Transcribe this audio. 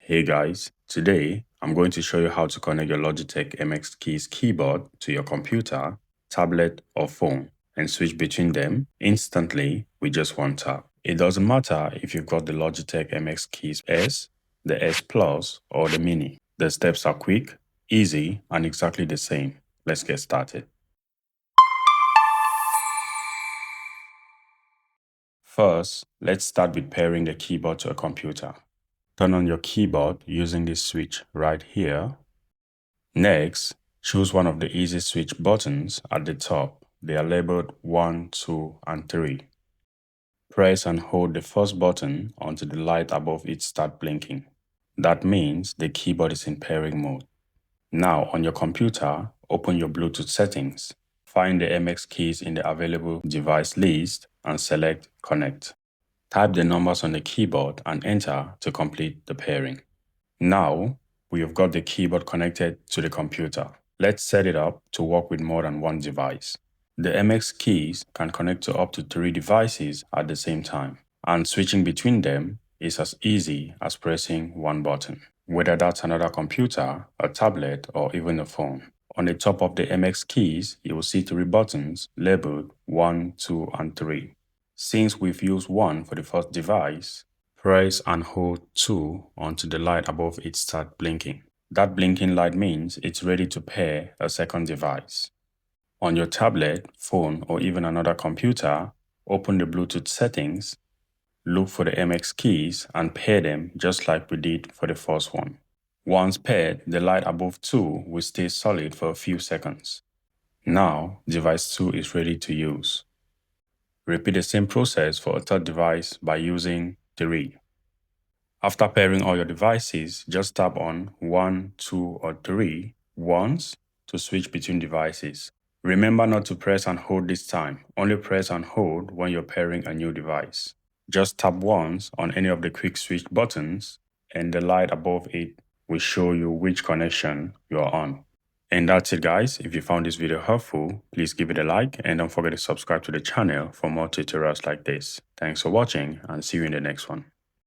Hey guys, today I'm going to show you how to connect your Logitech MX Keys keyboard to your computer, tablet or phone and switch between them instantly with just one tap. It doesn't matter if you've got the Logitech MX Keys S, the S Plus or the Mini. The steps are quick, easy and exactly the same. Let's get started. First, let's start with pairing the keyboard to a computer. Turn on your keyboard using this switch right here. Next, choose one of the easy switch buttons at the top. They are labeled 1, 2, and 3. Press and hold the first button until the light above it starts blinking. That means the keyboard is in pairing mode. Now, on your computer, open your Bluetooth settings. Find the MX keys in the available device list and select Connect. Type the numbers on the keyboard and enter to complete the pairing. Now, we have got the keyboard connected to the computer. Let's set it up to work with more than one device. The MX keys can connect to up to 3 devices at the same time, and switching between them is as easy as pressing one button, whether that's another computer, a tablet, or even a phone. On the top of the MX keys, you will see 3 buttons labeled 1, 2, and 3. Since we've used 1 for the first device, press and hold 2 until the light above it starts blinking. That blinking light means it's ready to pair a second device. On your tablet, phone, or even another computer, open the Bluetooth settings, look for the MX keys and pair them just like we did for the first one. Once paired, the light above 2 will stay solid for a few seconds. Now, device 2 is ready to use. Repeat the same process for a third device by using 3. After pairing all your devices, just tap on 1, 2, or 3 once to switch between devices. Remember not to press and hold this time. Only press and hold when you're pairing a new device. Just tap once on any of the quick switch buttons and the light above it will show you which connection you're on. And that's it guys. If you found this video helpful, please give it a like and don't forget to subscribe to the channel for more tutorials like this. Thanks for watching and see you in the next one.